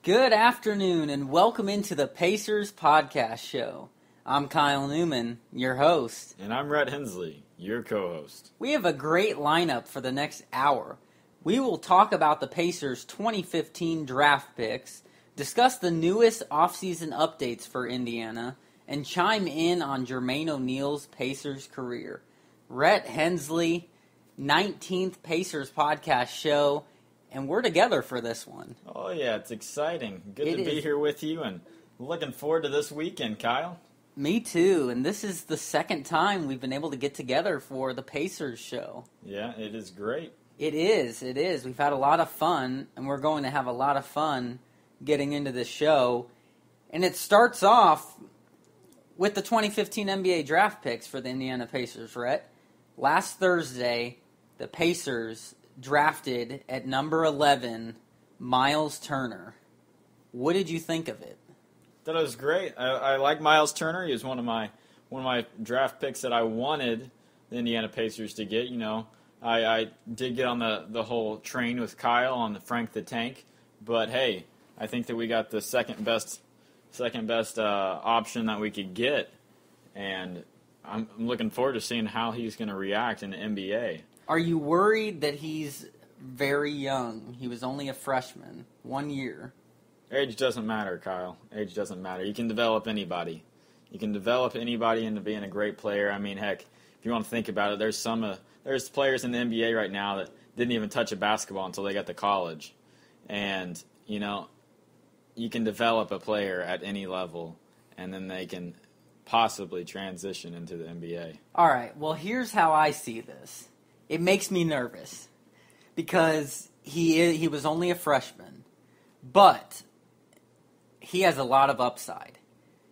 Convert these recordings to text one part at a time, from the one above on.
Good afternoon and welcome into the Pacers Podcast Show. I'm Kyle Newman, your host. And I'm Rhett Hensley, your co-host. We have a great lineup for the next hour. We will talk about the Pacers' 2015 draft picks, discuss the newest offseason updates for Indiana, and chime in on Jermaine O'Neal's Pacers career. Rhett Hensley, 19th Pacers Podcast Show, and we're together for this one. Oh, yeah, it's exciting. Good to be here with you, and looking forward to this weekend, Kyle. Me too, and this is the second time we've been able to get together for the Pacers show. Yeah, it is great. It is. We've had a lot of fun, and we're going to have a lot of fun getting into this show. And it starts off with the 2015 NBA draft picks for the Indiana Pacers, Rhett. Last Thursday, the Pacers drafted at number 11, Miles Turner. What did you think of it? That was great. I like Miles Turner. He was one of my draft picks that I wanted the Indiana Pacers to get. You know, I did get on the whole train with Kyle on the Frank the Tank, but hey, I think that we got the second best option that we could get, and I'm looking forward to seeing how he's going to react in the NBA. Are you worried that he's very young? He was only a freshman, 1 year. Age doesn't matter, Kyle. Age doesn't matter. You can develop anybody. You can develop anybody into being a great player. I mean, heck, if you want to think about it, there's players in the NBA right now that didn't even touch a basketball until they got to college. And, you know, you can develop a player at any level, and then they can possibly transition into the NBA. All right, well, here's how I see this. It makes me nervous because he was only a freshman, but he has a lot of upside.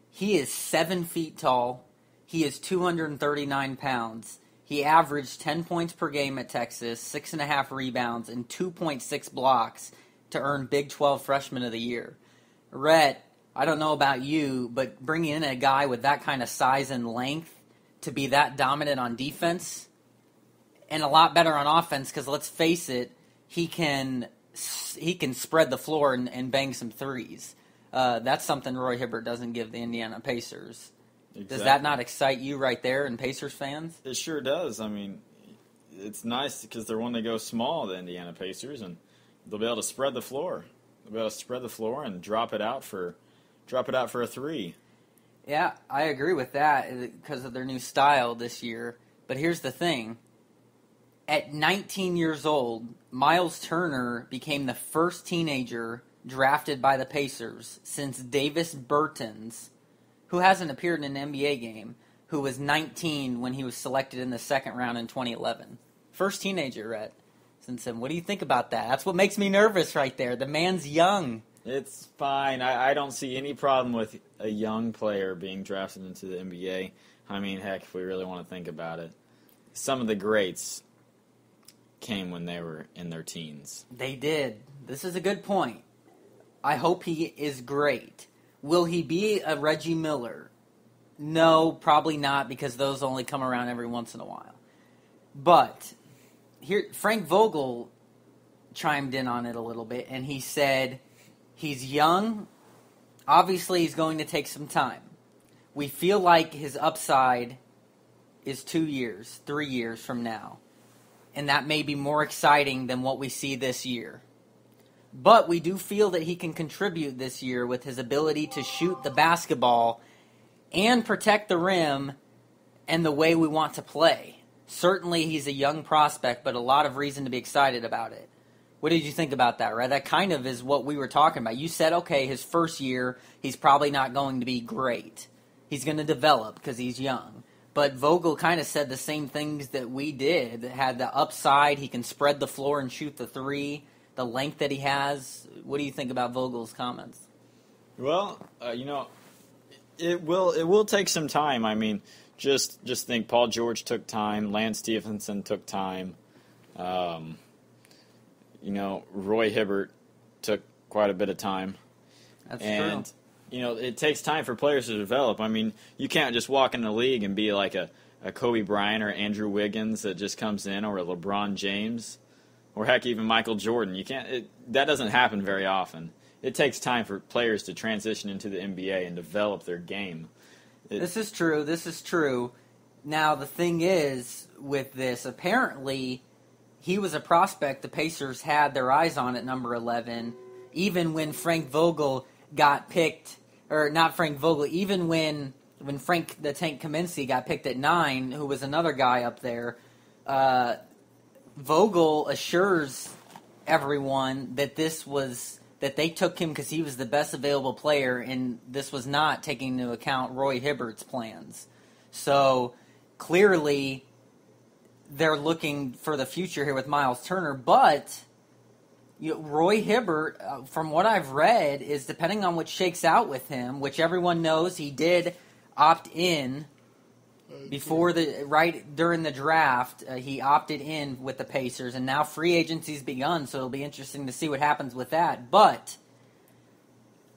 He is 7 feet tall. He is 239 pounds. He averaged 10 points per game at Texas, 6.5 rebounds, and 2.6 blocks to earn Big 12 Freshman of the Year. Rhett, I don't know about you, but bringing in a guy with that kind of size and length to be that dominant on defense and a lot better on offense, because let's face it, he can spread the floor and bang some threes. That's something Roy Hibbert doesn't give the Indiana Pacers. Exactly. Does that not excite you right there and Pacers fans? It sure does. I mean, it's nice because they're one to go small, the Indiana Pacers, and they'll be able to spread the floor. They'll be able to spread the floor and drop it out for a three. Yeah, I agree with that because of their new style this year. But here's the thing. At 19 years old, Miles Turner became the first teenager drafted by the Pacers since Davis Bertans, who hasn't appeared in an NBA game, who was 19 when he was selected in the second round in 2011. First teenager, Rhett, since then. What do you think about that? That's what makes me nervous right there. The man's young. It's fine. I don't see any problem with a young player being drafted into the NBA. I mean, heck, if we really want to think about it. Some of the greats came when they were in their teens. They did. This is a good point. I hope he is great. Will he be a Reggie Miller? No, probably not, because those only come around every once in a while. But here, Frank Vogel chimed in on it a little bit, and he said he's young. Obviously, he's going to take some time. We feel like his upside is 2 years, 3 years from now. And that may be more exciting than what we see this year. But we do feel that he can contribute this year with his ability to shoot the basketball and protect the rim and the way we want to play. Certainly he's a young prospect, but a lot of reason to be excited about it. What did you think about that, Red? That kind of is what we were talking about. You said, okay, his first year, he's probably not going to be great. He's going to develop because he's young. But Vogel kind of said the same things that we did. Had the upside, he can spread the floor and shoot the three, the length that he has. What do you think about Vogel's comments? Well, it will take some time. I mean, just think Paul George took time, Lance Stephenson took time. Roy Hibbert took quite a bit of time. That's true. It takes time for players to develop. I mean, you can't just walk in the league and be like a Kobe Bryant or Andrew Wiggins that just comes in, or a LeBron James, or heck, even Michael Jordan. You can't. That doesn't happen very often. it takes time for players to transition into the NBA and develop their game. This is true. Now, the thing is, with this, apparently, he was a prospect the Pacers had their eyes on at number 11, even when Frank Vogel got picked, or not Frank Vogel, even when Frank the Tank Kaminsky got picked at 9, who was another guy up there. Vogel assures everyone that that they took him because he was the best available player, and this was not taking into account Roy Hibbert's plans. So clearly, they're looking for the future here with Miles Turner, but Roy Hibbert, from what I've read, is depending on what shakes out with him, which everyone knows he did opt in during the draft. He opted in with the Pacers, and now free agency's begun, so it'll be interesting to see what happens with that. But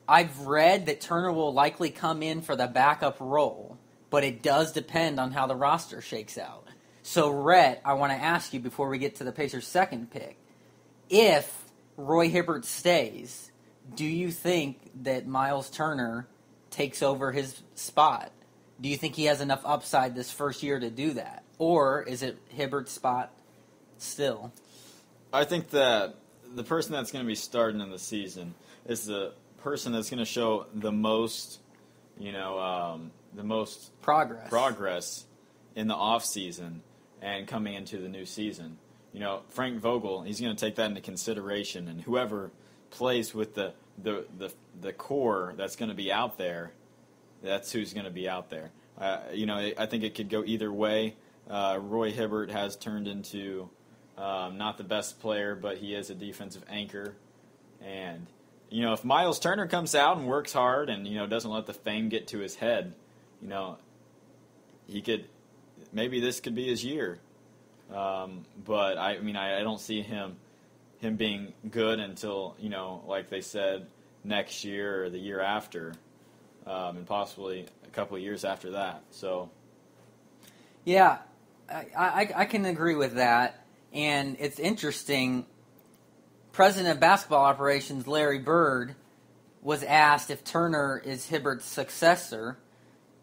I've read that Turner will likely come in for the backup role, but it does depend on how the roster shakes out. So, Rhett, I want to ask you before we get to the Pacers' second pick, if Roy Hibbert stays, do you think that Miles Turner takes over his spot? Do you think he has enough upside this first year to do that? Or is it Hibbert's spot still? I think that the person that's going to be starting in the season is the person that's going to show the most, the most progress in the off season and coming into the new season. Frank Vogel, he's going to take that into consideration, and whoever plays with the core that's going to be out there, that's who's going to be out there. I think it could go either way. Roy Hibbert has turned into not the best player, but he is a defensive anchor. And, if Miles Turner comes out and works hard and, doesn't let the fame get to his head, maybe this could be his year. But, I don't see him being good until, like they said, next year or the year after. And possibly a couple of years after that. So, yeah, I can agree with that. And it's interesting. President of Basketball Operations Larry Bird was asked if Turner is Hibbert's successor,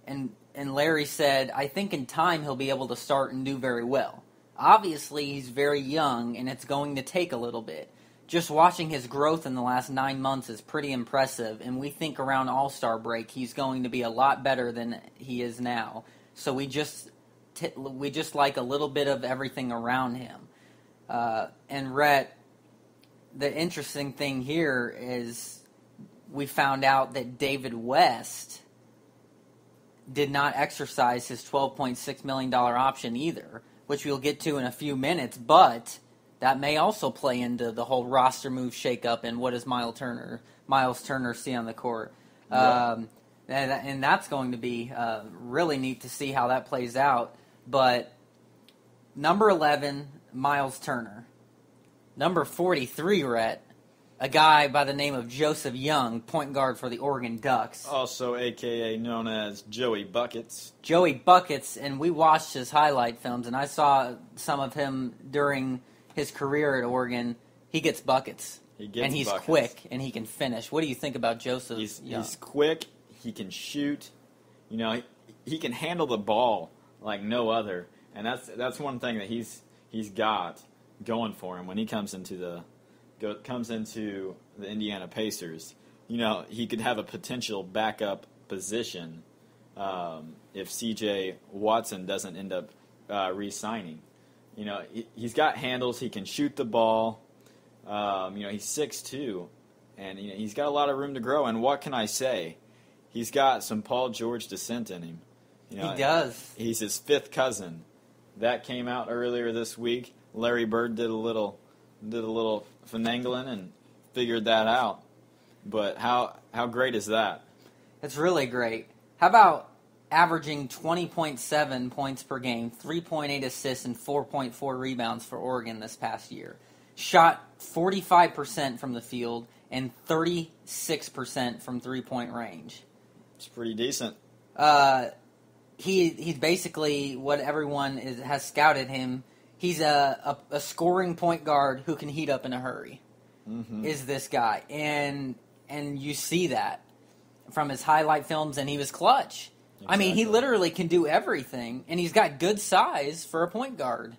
and Larry said, "I think in time he'll be able to start and do very well. Obviously, he's very young, and it's going to take a little bit. Just watching his growth in the last 9 months is pretty impressive, and we think around All-Star break he's going to be a lot better than he is now. So we just like a little bit of everything around him." And Rhett, the interesting thing here is we found out that David West did not exercise his $12.6 million option either, which we'll get to in a few minutes, but that may also play into the whole roster move shakeup and what does Miles Turner see on the court. Yeah. And that's going to be really neat to see how that plays out. But number 11, Miles Turner. Number 43, Rhett, a guy by the name of Joseph Young, point guard for the Oregon Ducks. Also a.k.a. known as Joey Buckets. Joey Buckets, and we watched his highlight films, and I saw some of him during his career at Oregon. He gets buckets. And he's quick, and he can finish. What do you think about Joseph Young? He's quick. He can shoot. He can handle the ball like no other. And that's one thing that he's got going for him when he comes into the Indiana Pacers. He could have a potential backup position if C.J. Watson doesn't end up re-signing. He's got handles. He can shoot the ball. He's 6'2", and he's got a lot of room to grow. And what can I say? He's got some Paul George descent in him. He does. He's his fifth cousin. That came out earlier this week. Larry Bird did a little finagling and figured that out. But how great is that? It's really great. How about averaging 20.7 points per game, 3.8 assists, and 4.4 rebounds for Oregon this past year? Shot 45% from the field and 36% from three-point range. It's pretty decent. He's basically what everyone has scouted him. He's a scoring point guard who can heat up in a hurry. Mm-hmm. Is this guy, and and you see that from his highlight films, and he was clutch. Exactly. I mean, he literally can do everything, and he's got good size for a point guard.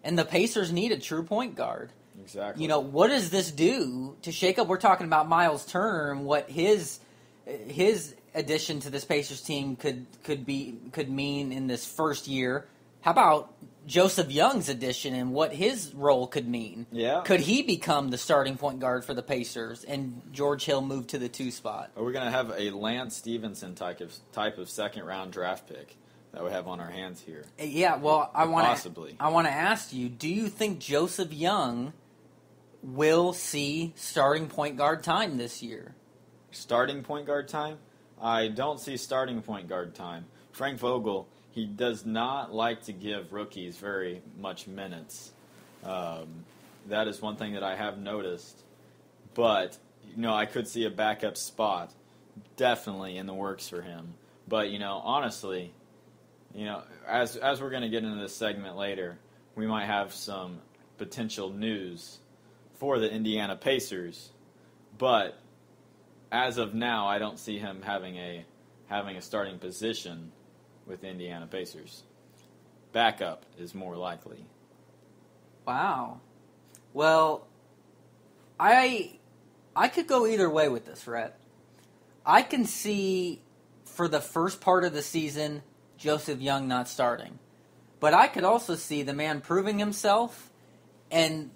And the Pacers need a true point guard. Exactly. You know, what does this do to shake up? We're talking about Miles Turner and what his addition to this Pacers team could mean in this first year. How about Joseph Young's addition and what his role could mean? Yeah. Could he become the starting point guard for the Pacers and George Hill move to the 2 spot? Are we going to have a Lance Stevenson type of second-round draft pick that we have on our hands here? Yeah, well, I want to ask you, do you think Joseph Young will see starting point guard time this year? Starting point guard time? I don't see starting point guard time. Frank Vogel, he does not like to give rookies very much minutes. That is one thing that I have noticed. But, I could see a backup spot definitely in the works for him. But, honestly, as we're going to get into this segment later, we might have some potential news for the Indiana Pacers. But as of now, I don't see him having a starting position with the Indiana Pacers. Backup is more likely. Wow. Well, I could go either way with this, Rhett. I can see for the first part of the season Joseph Young not starting. But I could also see the man proving himself and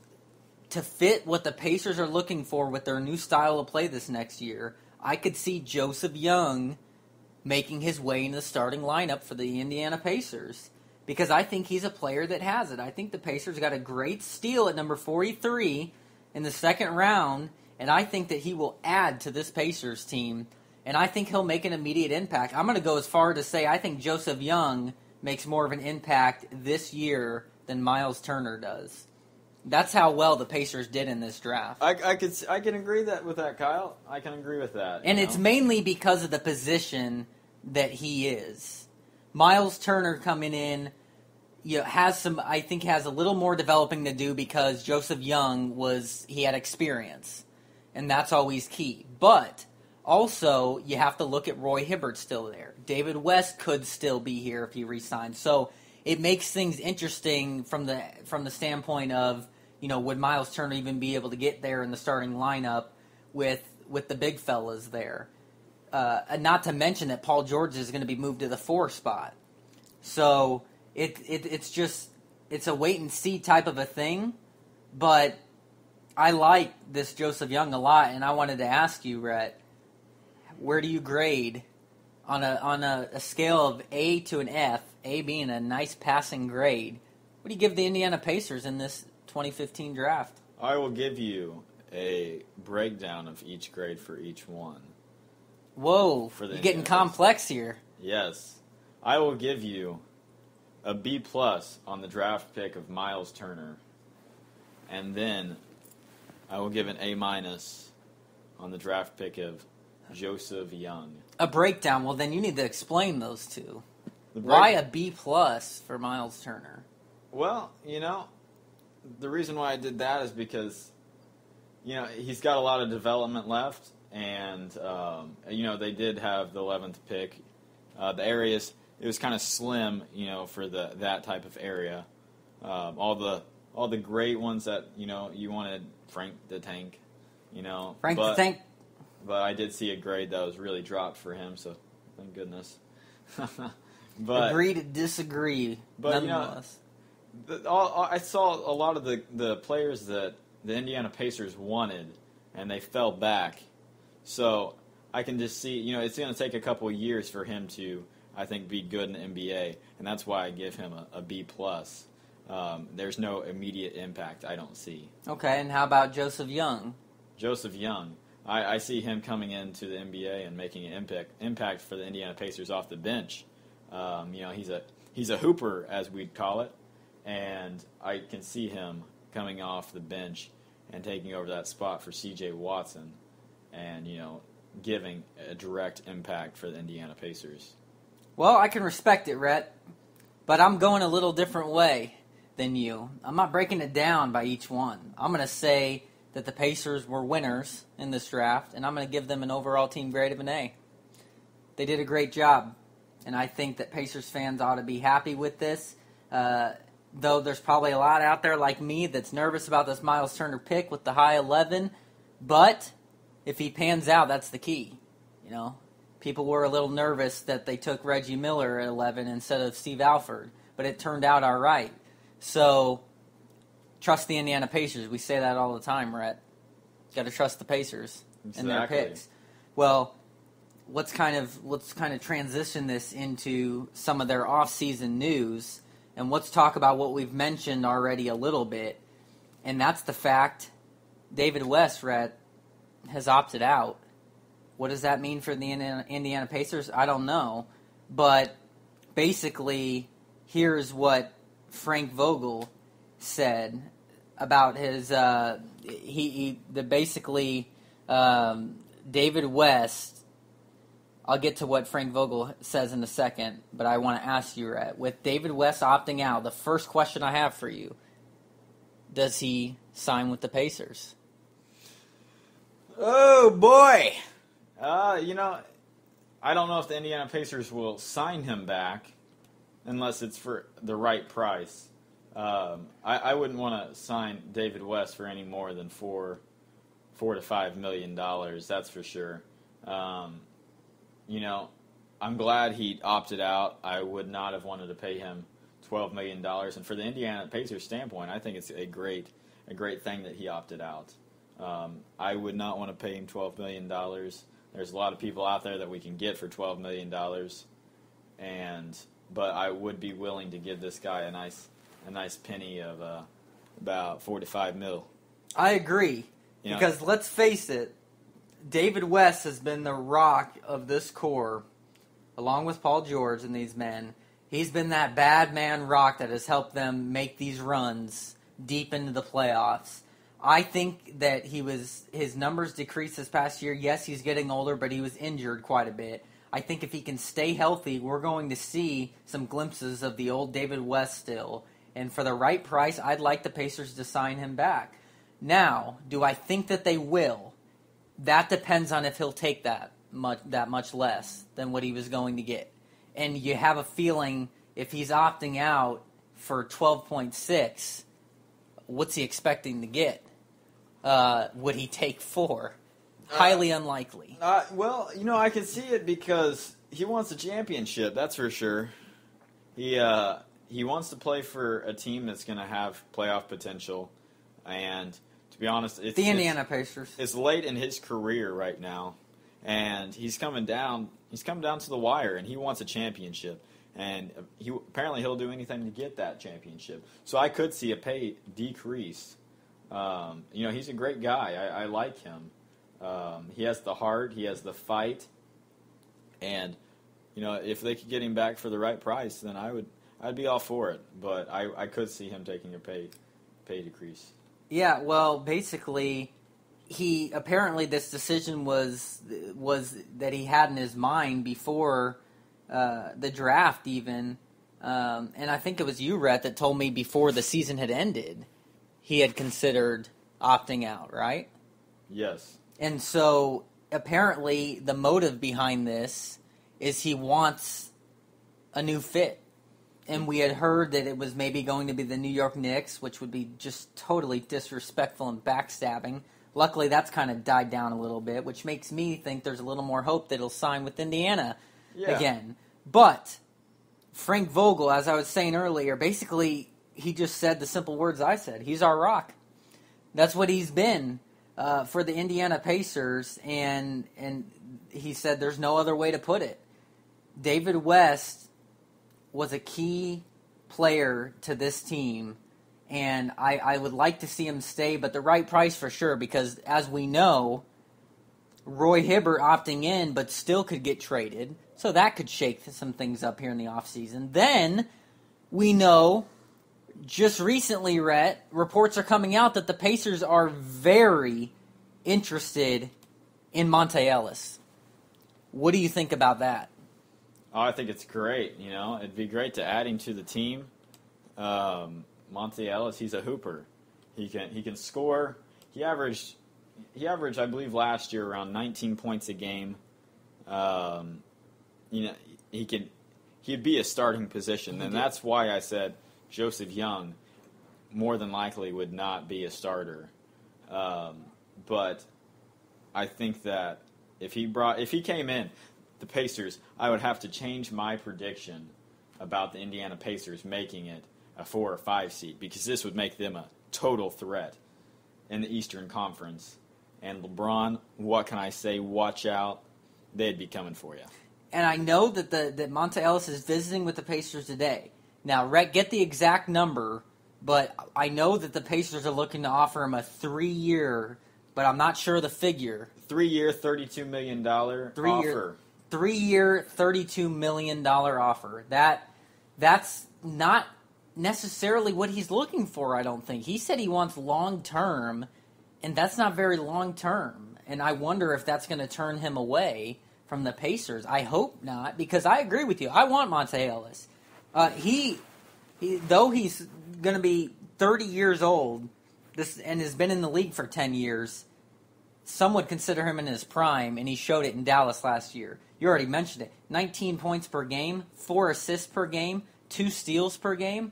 to fit what the Pacers are looking for with their new style of play this next year. I could see Joseph Young making his way into the starting lineup for the Indiana Pacers because I think he's a player that has it. I think the Pacers got a great steal at number 43 in the second round, and I think that he will add to this Pacers team, and I think he'll make an immediate impact. I'm going to go as far to say I think Joseph Young makes more of an impact this year than Miles Turner does. That's how well the Pacers did in this draft. I can agree with that, Kyle. I can agree with that. And it's mainly because of the position that he is. Miles Turner coming in, has a little more developing to do because Joseph Young he had experience, and that's always key. But also, you have to look at Roy Hibbert still there. David West could still be here if he re-signs. So it makes things interesting from the standpoint of, would Miles Turner even be able to get there in the starting lineup with the big fellas there? Not to mention that Paul George is going to be moved to the 4 spot. So it's a wait and see type of a thing. But I like this Joseph Young a lot, and I wanted to ask you, Rhett, where do you grade on a scale of A to an F, A being a nice passing grade? What do you give the Indiana Pacers in this 2015 draft? I will give you a breakdown of each grade for each one. Whoa, you're getting complex here. Yes. I will give you a B+ on the draft pick of Miles Turner. And then I will give an A- on the draft pick of Joseph Young. A breakdown. Well, then you need to explain those two. Why a B+ for Miles Turner? Well, the reason why I did that is because, he's got a lot of development left, and, they did have the 11th pick. The areas, it was kind of slim, for that type of area. All the great ones that, you wanted, Frank the Tank, the Tank. But I did see a grade that was really dropped for him, so thank goodness. But agree to disagree, but nonetheless. I saw a lot of the players that the Indiana Pacers wanted, and they fell back. So I can just see, it's going to take a couple of years for him to, I think, be good in the NBA, and that's why I give him a B+. There's no immediate impact I don't see. Okay, and how about Joseph Young? Joseph Young. I see him coming into the NBA and making an impact for the Indiana Pacers off the bench. He's a hooper, as we'd call it, and I can see him coming off the bench and taking over that spot for C.J. Watson and, giving a direct impact for the Indiana Pacers. Well, I can respect it, Rhett, but I'm going a little different way than you. I'm not breaking it down by each one. I'm going to say that the Pacers were winners in this draft, and I'm going to give them an overall team grade of an A. They did a great job, and I think that Pacers fans ought to be happy with this. Though there's probably a lot out there like me that's nervous about this Miles Turner pick with the high 11, but if he pans out, that's the key. You know, people were a little nervous that they took Reggie Miller at 11 instead of Steve Alford, but it turned out all right. So, trust the Indiana Pacers. We say that all the time, Rhett. Got to trust the Pacers and their picks. Well, let's kind of transition this into some of their off-season news, and let's talk about what we've mentioned already a little bit, and that's the fact David West, Rhett, has opted out. What does that mean for the Indiana Pacers? I don't know, but basically, here's what Frank Vogel said about his David West. I'll get to what Frank Vogel says in a second, but I want to ask you, Rhett, with David West opting out, the first question I have for you, does he sign with the Pacers? Oh, boy. I don't know if the Indiana Pacers will sign him back unless it's for the right price. I wouldn't want to sign David West for any more than $4 to $5 million. That's for sure. I'm glad he opted out. I would not have wanted to pay him $12 million. And for the Indiana Pacers standpoint, I think it's a great thing that he opted out. I would not want to pay him $12 million. There's a lot of people out there that we can get for $12 million, but I would be willing to give this guy a nice penny of about $4 to $5 mil. I agree, because let's face it, David West has been the rock of this core, along with Paul George and these men. He's been that bad man rock that has helped them make these runs deep into the playoffs. I think that his numbers decreased this past year. Yes, he's getting older, but he was injured quite a bit. I think if he can stay healthy, we're going to see some glimpses of the old David West still. And for the right price, I'd like the Pacers to sign him back. Now, do I think that they will? That depends on if he'll take that much less than what he was going to get. And you have a feeling if he's opting out for 12.6, what's he expecting to get? Would he take 4? Highly unlikely. I can see it because he wants a championship, that's for sure. He wants to play for a team that's going to have playoff potential. And to be honest, the Indiana Pacers. It's late in his career right now, and he's coming down to the wire, and he wants a championship. And apparently he'll do anything to get that championship. So I could see a pay decrease. He's a great guy. I like him. He has the heart. He has the fight. And, if they could get him back for the right price, then I'd be all for it. But I could see him taking a pay decrease. Yeah, well, basically, this decision was that he had in his mind before the draft even, and I think it was you, Rhett, that told me before the season had ended, he had considered opting out, right? Yes. And so, apparently, the motive behind this is he wants a new fit. And we had heard that it was maybe going to be the New York Knicks, which would be just totally disrespectful and backstabbing. Luckily, that's kind of died down a little bit, which makes me think there's a little more hope that he'll sign with Indiana again. But Frank Vogel, as I was saying earlier, basically he just said the simple words I said. He's our rock. That's what he's been for the Indiana Pacers, and he said there's no other way to put it. David West was a key player to this team, and I would like to see him stay, but the right price for sure, because as we know, Roy Hibbert opting in but still could get traded, so that could shake some things up here in the offseason. Then we know, just recently, Rhett, reports are coming out that the Pacers are very interested in Monte Ellis. What do you think about that? Oh, I think it's great. It'd be great to add him to the team. Monte Ellis, he's a hooper. He can score. he averaged, I believe, last year around 19 points a game. He'd be a starting position, and that's why I said Joseph Young more than likely would not be a starter. But I think that if he came in, the Pacers, I would have to change my prediction about the Indiana Pacers making it a 4 or 5 seed, because this would make them a total threat in the Eastern Conference. And LeBron, what can I say? Watch out. They'd be coming for you. And I know that Monte Ellis is visiting with the Pacers today. Now, Rhett, get the exact number, but I know that the Pacers are looking to offer him a 3-year, but I'm not sure the figure. 3-year, $32 million offer. 3-year, $32 million offer. That's not necessarily what he's looking for, I don't think. He said he wants long-term, and that's not very long-term. And I wonder if that's going to turn him away from the Pacers. I hope not, because I agree with you. I want Monte Ellis. Though he's going to be 30 years old and has been in the league for 10 years, some would consider him in his prime, and he showed it in Dallas last year. You already mentioned it. 19 points per game, 4 assists per game, 2 steals per game.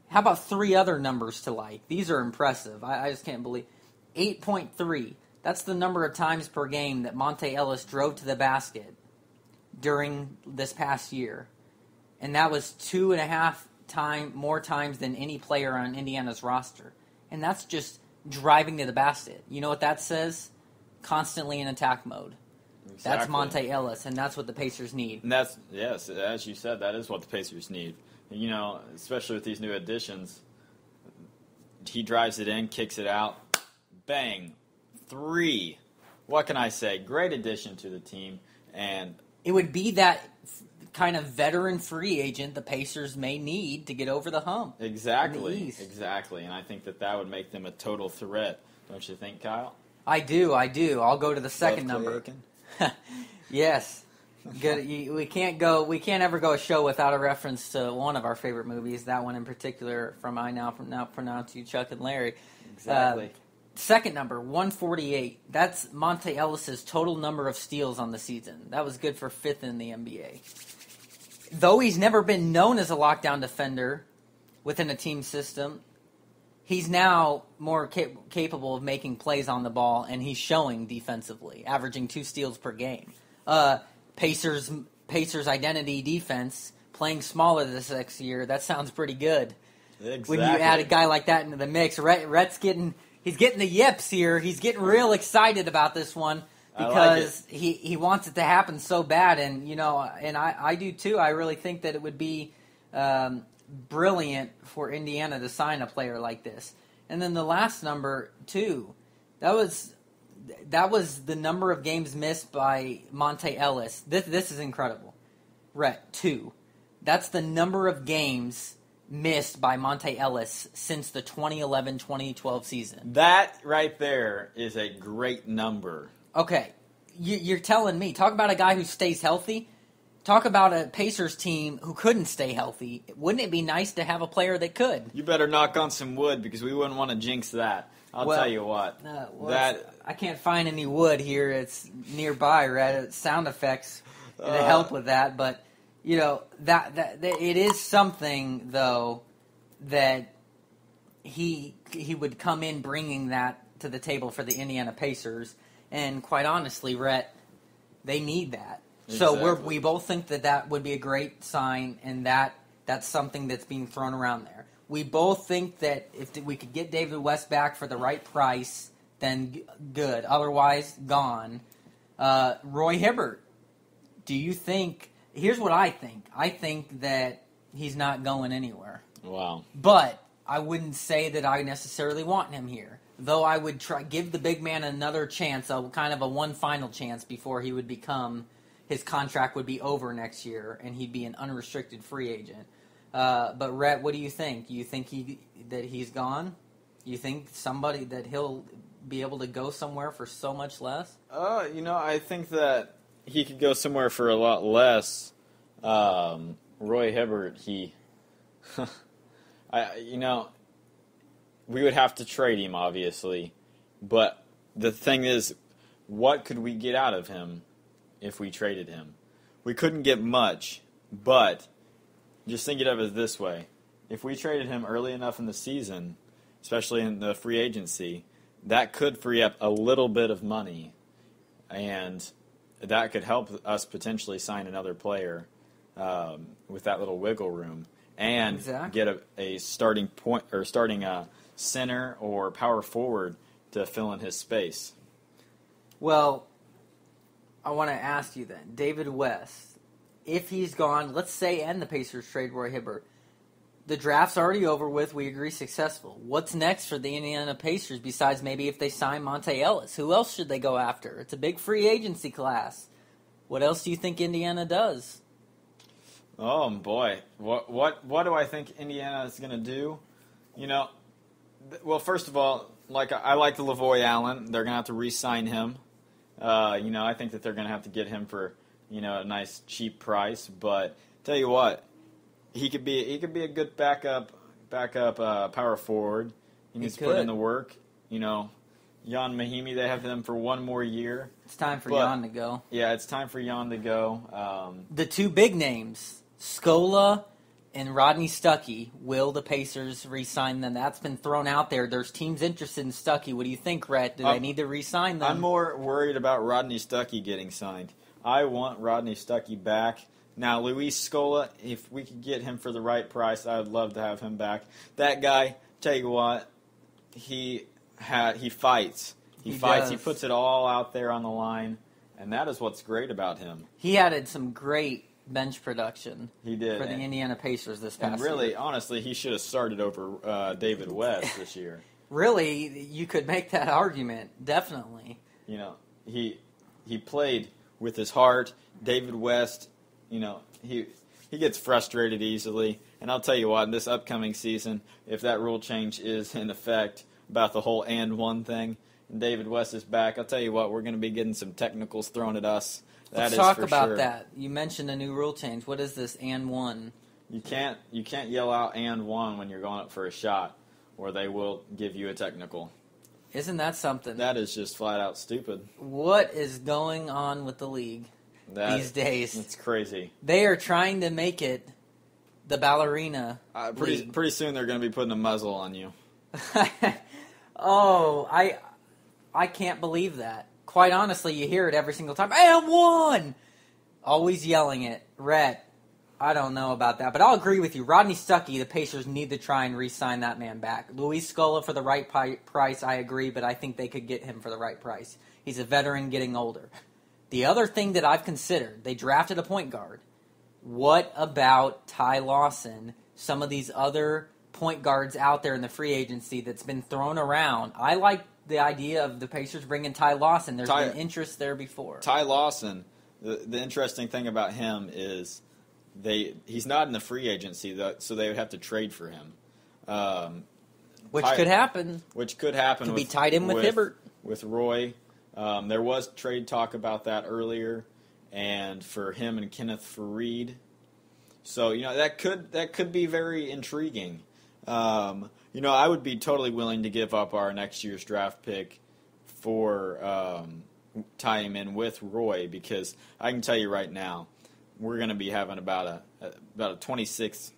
How about 3 other numbers to like? These are impressive. I just can't believe. 8.3. That's the number of times per game that Monte Ellis drove to the basket during this past year. And that was 2.5 more times than any player on Indiana's roster. And that's just driving to the basket. You know what that says? Constantly in attack mode. Exactly. That's Monte Ellis, and that's what the Pacers need. And yes, as you said, that is what the Pacers need. You know, especially with these new additions, he drives it in, kicks it out, bang, 3. What can I say? Great addition to the team, and it would be that kind of veteran free agent the Pacers may need to get over the hump. Exactly, and I think that would make them a total threat. Don't you think, Kyle? I do. I'll go to the second number. Yes. Good. We can't ever go a show without a reference to one of our favorite movies. That one in particular, from I now pronounce you Chuck and Larry. Exactly. Second number, 148. That's Monte Ellis' total number of steals on the season. That was good for 5th in the NBA. Though he's never been known as a lockdown defender within a team system, he's now more capable of making plays on the ball, and he's showing defensively, averaging 2 steals per game. Pacers identity defense, playing smaller this next year, that sounds pretty good. Exactly. When you add a guy like that into the mix, Rhett's getting the yips here. He's getting real excited about this one because he wants it to happen so bad, and I do too. I really think that it would be brilliant for Indiana to sign a player like this. And then the last number, 2, that was the number of games missed by Monte Ellis. This is incredible. Rhett, 2. That's the number of games missed by Monte Ellis since the 2011-2012 season. That right there is a great number. Okay, you're telling me. Talk about a guy who stays healthy. Talk about a Pacers team who couldn't stay healthy. Wouldn't it be nice to have a player that could? You better knock on some wood, because we wouldn't want to jinx that. I'll tell you what. I can't find any wood here. It's nearby, right? Sound effects to help with that, but that it is something though that he would come in bringing that to the table for the Indiana Pacers, and quite honestly, Rhett, they need that. Exactly. So we both think that would be a great sign, and that's something that's being thrown around there. We both think that if we could get David West back for the right price, then good. Otherwise, gone. Roy Hibbert, do you think... Here's what I think. I think that he's not going anywhere. Wow. But I wouldn't say that I necessarily want him here. Though I would give the big man another chance, kind of a one final chance before he would become... His contract would be over next year, and he'd be an unrestricted free agent. But Rhett, what do you think? You think that he's gone? You think somebody that he'll be able to go somewhere for so much less? I think that he could go somewhere for a lot less. Roy Hibbert, we would have to trade him, obviously, But the thing is, what could we get out of him if we traded him? We couldn't get much, but just think of it this way. If we traded him early enough in the season, especially in the free agency, that could free up a little bit of money, and that could help us potentially sign another player with that little wiggle room, and get a starting point or starting center or power forward to fill in his space. Well, I want to ask you then, David West, if he's gone, let's say, and the Pacers trade Roy Hibbert, the draft's already over with, we agree successful. What's next for the Indiana Pacers besides maybe if they sign Monte Ellis? Who else should they go after? It's a big free agency class. What else do you think Indiana does? Oh, boy. What do I think Indiana is going to do? Well, first of all, I like the Lavoie Allen. They're going to have to re-sign him. I think that they're going to have to get him for, a nice cheap price. But tell you what, he could be a good backup power forward. He needs to put in the work. Jan Mahimi, they have him for one more year. It's time for Jan to go. Yeah, it's time for Jan to go. The two big names, Scola and Rodney Stuckey, will the Pacers re-sign them? That's been thrown out there. There's teams interested in Stuckey. What do you think, Rhett? Do they need to re-sign them? I'm more worried about Rodney Stuckey getting signed. I want Rodney Stuckey back. Now, Luis Scola, if we could get him for the right price, I would love to have him back. That guy, tell you what, he fights. He fights. Does. He puts it all out there on the line, and that is what's great about him. He added some great bench production. He did for the Indiana Pacers this past year. And really, year. Honestly, he should have started over David West this year. Really, you could make that argument, definitely. He played with his heart. David West, he gets frustrated easily. And I'll tell you what, in this upcoming season, if that rule change is in effect about the whole and one thing, and David West is back, I'll tell you what, we're going to be getting some technicals thrown at us. Let's talk about that. You mentioned a new rule change. What is this and one? You can't yell out and one when you're going up for a shot, or they will give you a technical. Isn't that something? That is just flat out stupid. What is going on with the league these days? It's crazy. They are trying to make it the ballerina league. Pretty soon they're going to be putting a muzzle on you. Oh, I can't believe that. Quite honestly, you hear it every single time. And one! Always yelling it. Rhett, I don't know about that, but I'll agree with you. Rodney Stuckey, the Pacers need to try and re-sign that man back. Luis Scola for the right price, I agree, but I think they could get him for the right price. He's a veteran getting older. The other thing that I've considered, they drafted a point guard. What about Ty Lawson? Some of these other point guards out there in the free agency that's been thrown around. I like the idea of the Pacers bringing Ty Lawson. There's been interest there before. Ty Lawson, the interesting thing about him is he's not in the free agency, so they would have to trade for him. Which could happen. Could be tied in with Hibbert. With Roy. There was trade talk about that earlier, and for him and Kenneth Faried. So, that could be very intriguing. I would be totally willing to give up our next year's draft pick for tie him in with Roy, because I can tell you right now, we're going to be having about a 26th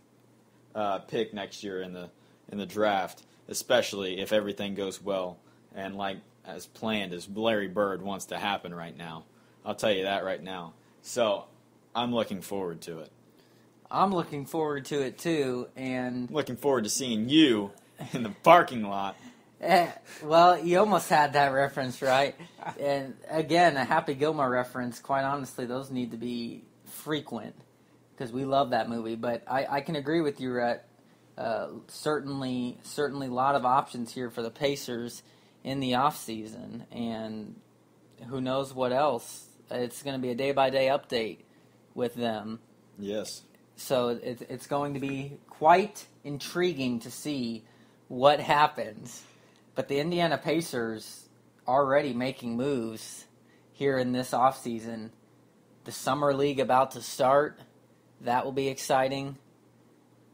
pick next year in the draft, especially if everything goes well and like as planned as Larry Bird wants to happen right now. I'll tell you that right now. So I'm looking forward to it. I'm looking forward to it too, and looking forward to seeing you in the parking lot. Well, you almost had that reference right. And again, a Happy Gilmore reference. Quite honestly, those need to be frequent because we love that movie. But I can agree with you, Rhett. Certainly a lot of options here for the Pacers in the off season, and who knows what else. It's going to be a day-by-day update with them. Yes. So it's going to be quite intriguing to see what happens. But the Indiana Pacers already making moves here in this offseason. The Summer League about to start. That will be exciting.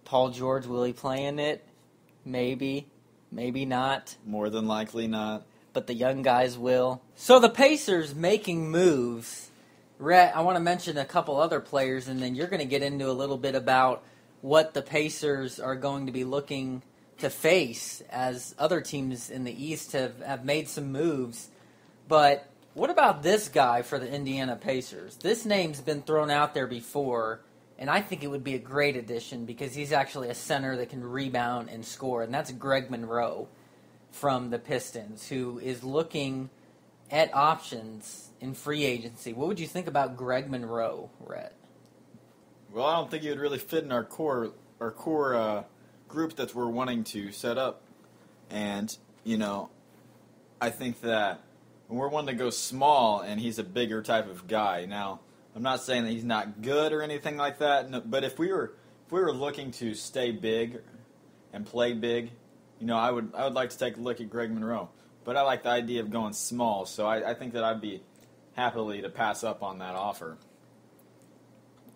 Paul George, will he play in it? Maybe. Maybe not. More than likely not. but the young guys will. So the Pacers making moves. Rhett, I want to mention a couple other players, and then you're going to get into a little bit about what the Pacers are going to be looking to face as other teams in the East have made some moves. But what about this guy for the Indiana Pacers? This name's been thrown out there before, and I think it would be a great addition because he's actually a center that can rebound and score, and that's Greg Monroe from the Pistons, who is looking at options in free agency. What would you think about Greg Monroe, Rhett? Well, I don't think he would really fit in our core group that we're wanting to set up. And, I think that we're wanting to go small, and he's a bigger type of guy. Now, I'm not saying that he's not good or anything like that, no, but if we were looking to stay big and play big, I would like to take a look at Greg Monroe. But I like the idea of going small, so I think that I'd be happily to pass up on that offer.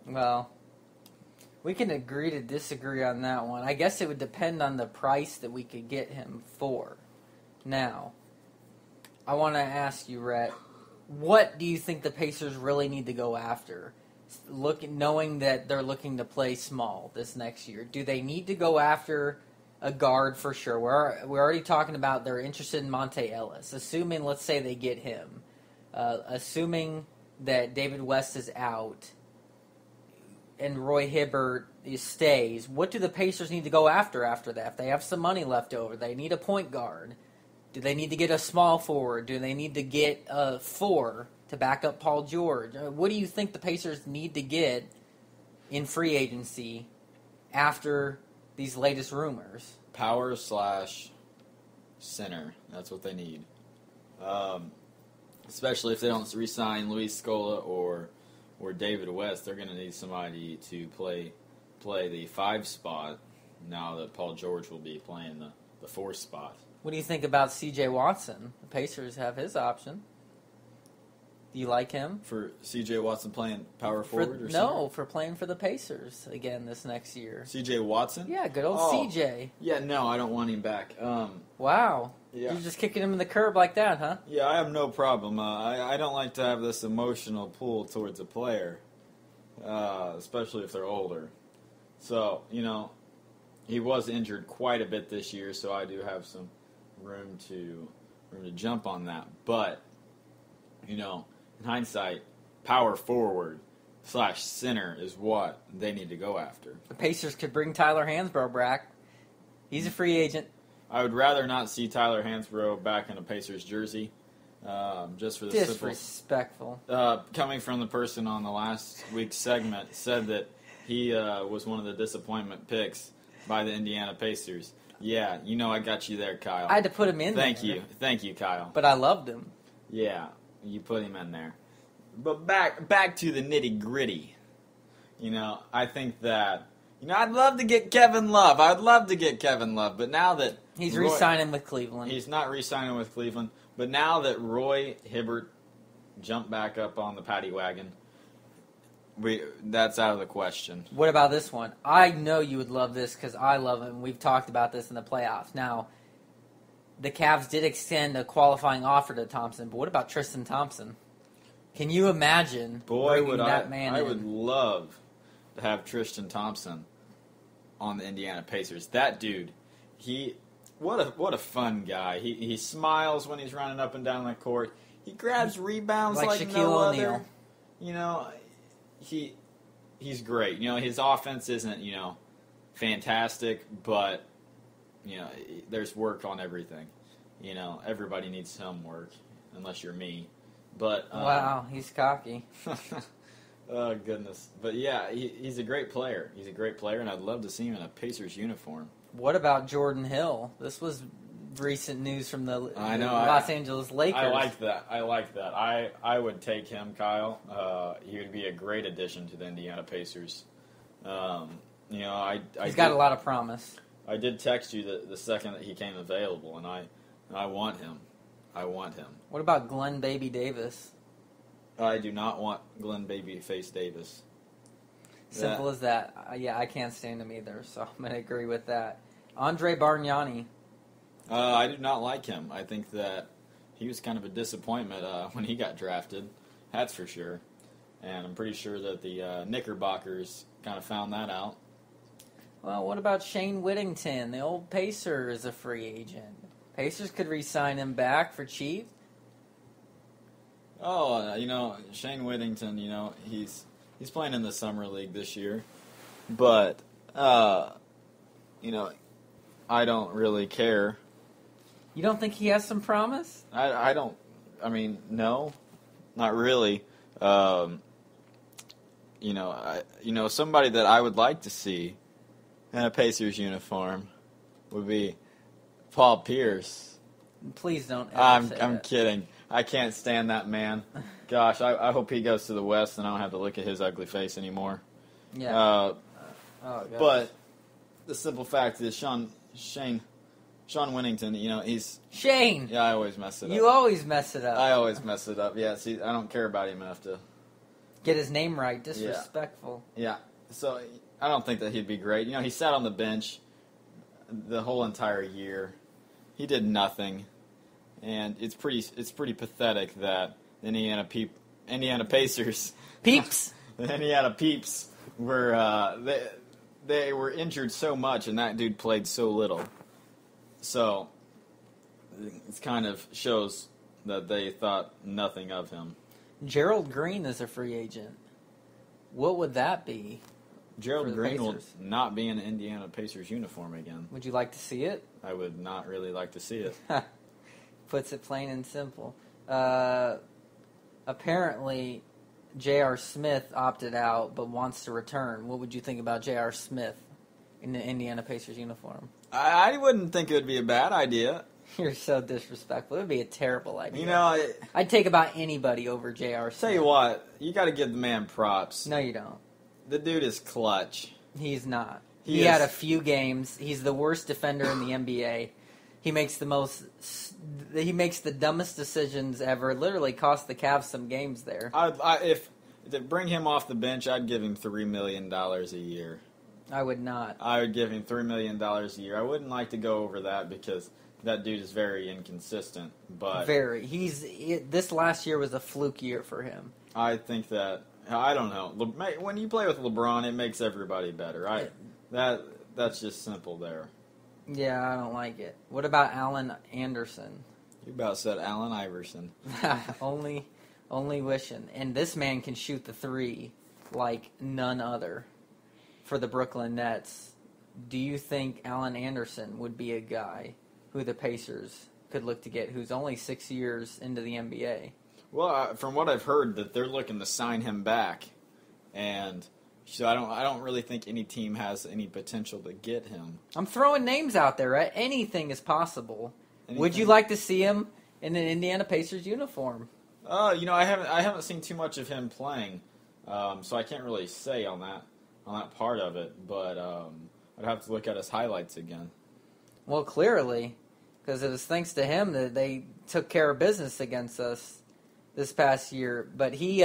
Well, we can agree to disagree on that one. I guess it would depend on the price that we could get him for. Now, I want to ask you, Rhett, what do you think the Pacers really need to go after? Knowing that they're looking to play small this next year, do they need to go after a guard for sure? We're already talking about they're interested in Monte Ellis. Assuming, let's say they get him. Assuming that David West is out and Roy Hibbert stays, what do the Pacers need to go after that? If they have some money left over, they need a point guard. Do they need to get a small forward? Do they need to get a 4 to back up Paul George? What do you think the Pacers need to get in free agency after these latest rumors? Power / center. That's what they need. Especially if they don't re-sign Luis Scola or David West, they're going to need somebody to play the 5 spot now that Paul George will be playing the 4 spot. What do you think about C.J. Watson? The Pacers have his option. Do you like him? For C.J. Watson playing power forward? For playing for the Pacers again this next year. C.J. Watson? Yeah, good old C.J. Yeah, no, I don't want him back. Wow. Yeah. You're just kicking him in the curb like that, huh? Yeah, I have no problem. I don't like to have this emotional pull towards a player, especially if they're older. So, he was injured quite a bit this year, so I do have some room to jump on that. But, in hindsight, power forward / center is what they need to go after. The Pacers could bring Tyler Hansbrough back. He's a free agent. I would rather not see Tyler Hansbrough back in a Pacers jersey, just for the disrespectful. Coming from the person on the last week's segment said that he was one of the disappointment picks by the Indiana Pacers. Yeah, I got you there, Kyle. I had to put him in Thank there. Thank you, Kyle. But I loved him. Yeah, you put him in there. But back to the nitty gritty. I think that I'd love to get Kevin Love. But now that he's re-signing with Cleveland, he's not re-signing with Cleveland. But now that Roy Hibbert jumped back up on the paddy wagon, that's out of the question. What about this one? I know you would love this because I love him. We've talked about this in the playoffs. Now, the Cavs did extend a qualifying offer to Thompson, but what about Tristan Thompson? Can you imagine bringing that man in? I would love to have Tristan Thompson on the Indiana Pacers. That dude, what a fun guy. He smiles when he's running up and down the court. He grabs rebounds like Shaquille no O'Neal. other. He's great. His offense isn't, fantastic, but there's work on everything. Everybody needs some work, unless you're me. But wow, he's cocky. Oh goodness! But yeah, he's a great player. He's a great player, and I'd love to see him in a Pacers uniform. What about Jordan Hill? This was recent news from the Los Angeles Lakers. I like that. I would take him, Kyle. He would be a great addition to the Indiana Pacers. He's got a lot of promise. I did text you the second that he came available, and I want him. What about Glenn Baby Davis? I do not want Glenn Babyface Davis. Simple as that. Yeah, I can't stand him either, so I'm going to agree with that. Andre Bargnani. I do not like him. I think that he was kind of a disappointment when he got drafted. That's for sure. And I'm pretty sure that the Knickerbockers kind of found that out. Well, what about Shane Whittington? The old Pacer is a free agent. Pacers could re-sign him back for cheap. Oh, Shane Whittington, he's playing in the Summer League this year. But, I don't really care. You don't think he has some promise? I don't, no, not really. Somebody that I would like to see in a Pacers uniform would be Paul Pierce. Please don't ever say I'm that. kidding. I can't stand that man. Gosh, I hope he goes to the West and I don't have to look at his ugly face anymore. Yeah. But the simple fact is Sean Whittington, he's... Shane! Yeah, I always mess it up. You always mess it up. I always mess it up. Yeah, see, I don't care about him enough to... Get his name right. Disrespectful. Yeah. So, I don't think that he'd be great. He sat on the bench the whole entire year. He did nothing. And it's pretty pathetic that the Indiana Pacers... Peeps! The Indiana Peeps were... They were injured so much, and that dude played so little. So, it kind of shows that they thought nothing of him. Gerald Green is a free agent. What would that be? Gerald Green will not be in an Indiana Pacers uniform again. Would you like to see it? I would not really like to see it. Puts it plain and simple. Apparently, J.R. Smith opted out but wants to return. What would you think about J.R. Smith in the Indiana Pacers uniform? I wouldn't think it would be a bad idea. You're so disrespectful. It would be a terrible idea. I'd take about anybody over J.R. Smith. Tell you what, you got to give the man props. No, you don't. The dude is clutch. He's not. He had a few games. He's the worst defender in the NBA. He makes the dumbest decisions ever. Literally cost the Cavs some games there. If to bring him off the bench, I'd give him $3 million a year. I would not. I would give him $3 million a year. I wouldn't like to go over that because that dude is very inconsistent. But this last year was a fluke year for him. I think that, I don't know. When you play with LeBron, it makes everybody better. That's just simple there. Yeah, I don't like it. What about Allen Anderson? You about said Allen Iverson. Only wishing. And this man can shoot the three like none other for the Brooklyn Nets. Do you think Allen Anderson would be a guy who the Pacers could look to get, who's only 6 years into the NBA? Well, from what I've heard, that they're looking to sign him back, and so I don't really think any team has any potential to get him. I'm throwing names out there, right? Anything is possible. Anything? Would you like to see him in an Indiana Pacers uniform? I haven't seen too much of him playing, so I can't really say on that part of it. But I'd have to look at his highlights again. Well, clearly, because it was thanks to him that they took care of business against us this past year. But he's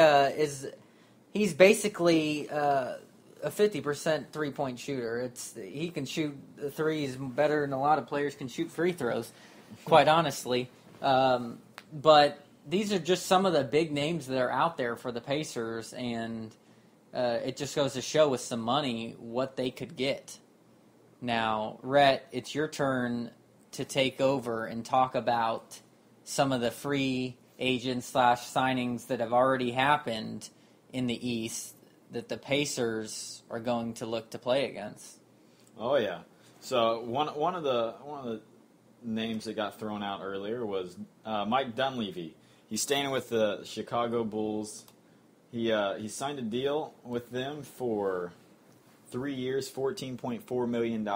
basically a 50% three-point shooter. He can shoot the threes better than a lot of players can shoot free throws, quite honestly. But these are just some of the big names that are out there for the Pacers, and it just goes to show with some money what they could get. Now, Rhett, it's your turn to take over and talk about some of the free agents / signings that have already happened in the East that the Pacers are going to look to play against. Oh yeah. So one of the names that got thrown out earlier was Mike Dunleavy. He's staying with the Chicago Bulls. He signed a deal with them for 3 years, $14.4 million.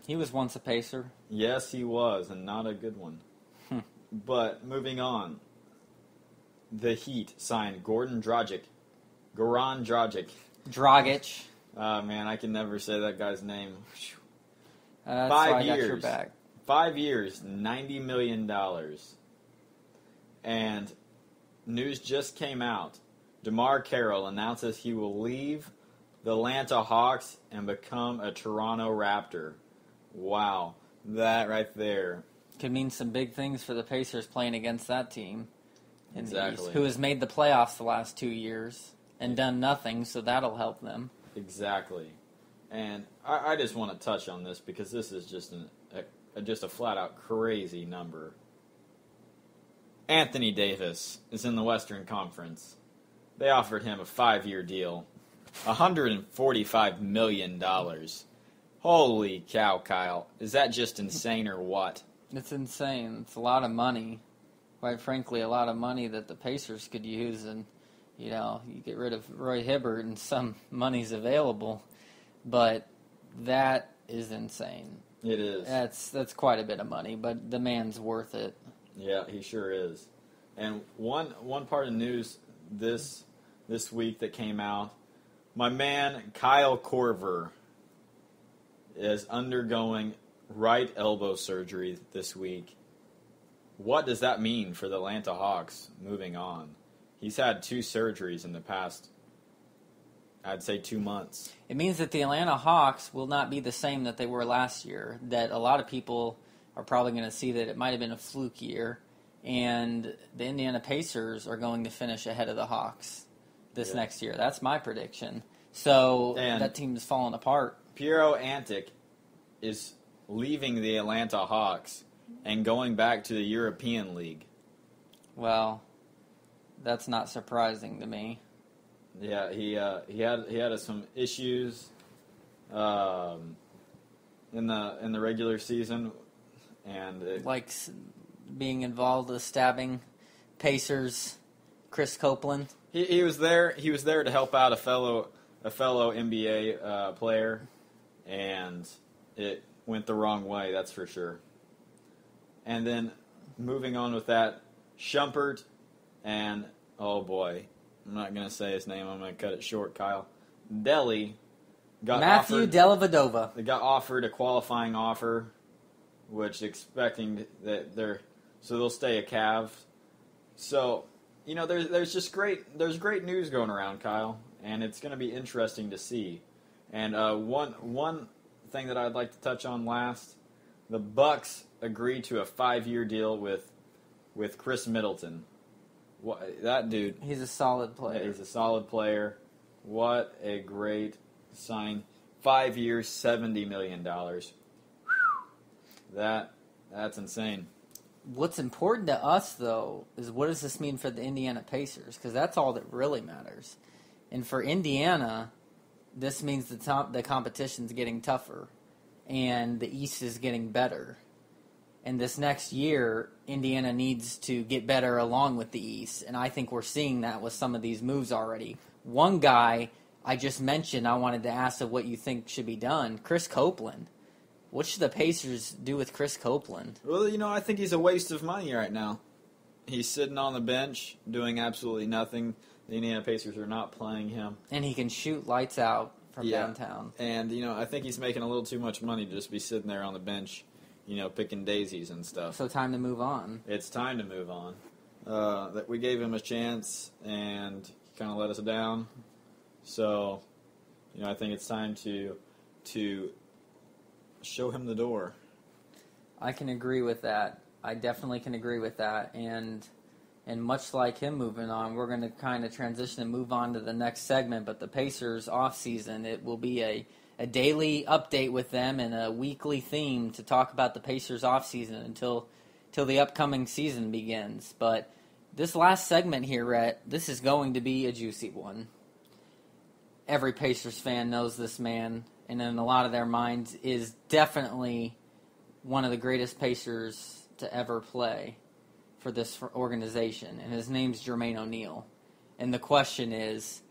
He was once a Pacer. Yes, he was, and not a good one. But moving on, the Heat signed Goran Dragic. Dragic. Man, I can never say that guy's name. That's 5 why I years. got your back. 5 years, $90 million. And news just came out. DeMar Carroll announces he will leave the Atlanta Hawks and become a Toronto Raptor. Wow. That right there Could mean some big things for the Pacers playing against that team in the East, Exactly. who has made the playoffs the last 2 years and done nothing, so that'll help them. Exactly. And I just want to touch on this because this is just just a flat-out crazy number. Anthony Davis is in the Western Conference. They offered him a 5-year deal, $145 million. Holy cow, Kyle. Is that just insane or what? It's insane. It's a lot of money. Quite frankly, a lot of money that the Pacers could use. And, you get rid of Roy Hibbert and some money's available. But that is insane. It is. That's quite a bit of money, but the man's worth it. Yeah, he sure is. And one part of news this week that came out, my man Kyle Korver is undergoing right elbow surgery this week. What does that mean for the Atlanta Hawks moving on? He's had 2 surgeries in the past, I'd say 2 months. It means that the Atlanta Hawks will not be the same that they were last year, that a lot of people are probably going to see that it might have been a fluke year, and the Indiana Pacers are going to finish ahead of the Hawks this next year. That's my prediction. So that team is falling apart. Piero Antic is leaving the Atlanta Hawks and going back to the European League. Well, that's not surprising to me. Yeah, he had some issues in the regular season, and like being involved with stabbing Pacers Chris Copeland. He was there. He was there to help out a fellow NBA player, and it went the wrong way. That's for sure. And then moving on with that, Shumpert and oh boy, I'm not gonna say his name. I'm gonna cut it short. Kyle Delly got Matthew Dellavedova. They got offered a qualifying offer, which expecting that they'll stay a Cav. So there's great news going around, Kyle, and it's going to be interesting to see. And one thing that I'd like to touch on last, the Bucks agreed to a 5-year deal with Chris Middleton. That dude, he's a solid player. He's a solid player. What a great sign! 5 years, $70 million. That's insane. What's important to us, though, is what does this mean for the Indiana Pacers? Because that's all that really matters. And for Indiana, this means the competition's getting tougher, and the East is getting better. And this next year, Indiana needs to get better along with the East, and I think we're seeing that with some of these moves already. One guy I just mentioned, I wanted to ask of what you think should be done, Chris Copeland. What should the Pacers do with Chris Copeland? Well, I think he's a waste of money right now. He's sitting on the bench doing absolutely nothing. The Indiana Pacers are not playing him. And he can shoot lights out from downtown. And, I think he's making a little too much money to just be sitting there on the bench, picking daisies and stuff. So time to move on. It's time to move on. That we gave him a chance, and he kind of let us down. So, I think it's time to show him the door. I can agree with that. I definitely can agree with that. And much like him moving on, we're going to kind of transition and move on to the next segment. But the Pacers off-season, it will be a daily update with them and a weekly theme to talk about the Pacers off-season until the upcoming season begins. But this last segment here, Rhett, this is going to be a juicy one. Every Pacers fan knows this man, and in a lot of their minds is definitely one of the greatest Pacers to ever play for this organization, and his name's Jermaine O'Neal. And the question is,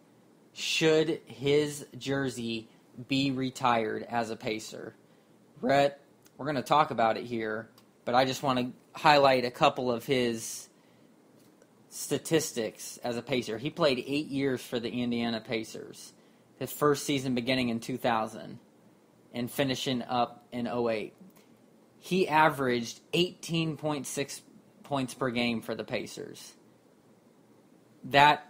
should his jersey be retired as a Pacer? Rhett, we're going to talk about it here, but I just want to highlight a couple of his statistics as a Pacer. He played 8 years for the Indiana Pacers. His first season beginning in 2000 and finishing up in 2008. He averaged 18.6 points per game for the Pacers. That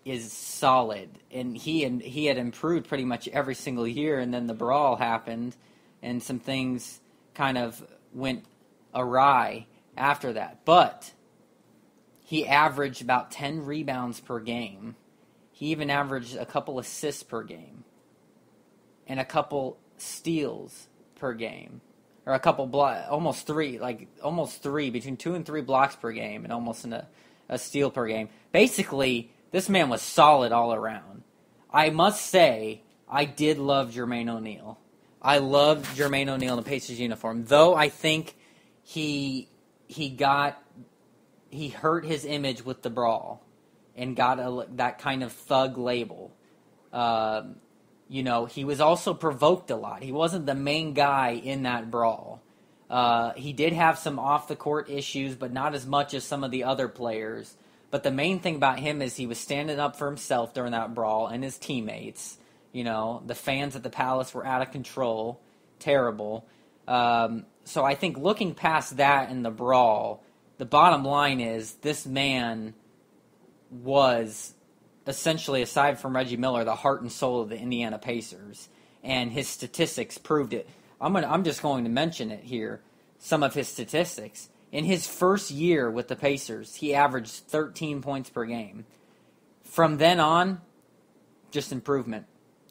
is solid. And he had improved pretty much every single year, and then the brawl happened, and some things kind of went awry after that. But he averaged about 10 rebounds per game. He even averaged a couple assists per game. And a couple steals per game. Or a couple almost three, between 2 and 3 blocks per game, and almost a steal per game. Basically, this man was solid all around. I must say, I did love Jermaine O'Neal. I loved Jermaine O'Neal in the Pacers uniform, though I think he hurt his image with the brawl and got that kind of thug label. He was also provoked a lot. He wasn't the main guy in that brawl. He did have some off-the-court issues, but not as much as some of the other players. But the main thing about him is he was standing up for himself during that brawl and his teammates. The fans at the Palace were out of control. Terrible. So I think looking past that and the brawl, the bottom line is this man was essentially, aside from Reggie Miller, the heart and soul of the Indiana Pacers. And his statistics proved it. I'm just going to mention it here, some of his statistics. In his first year with the Pacers, he averaged 13 points per game. From then on, just improvement.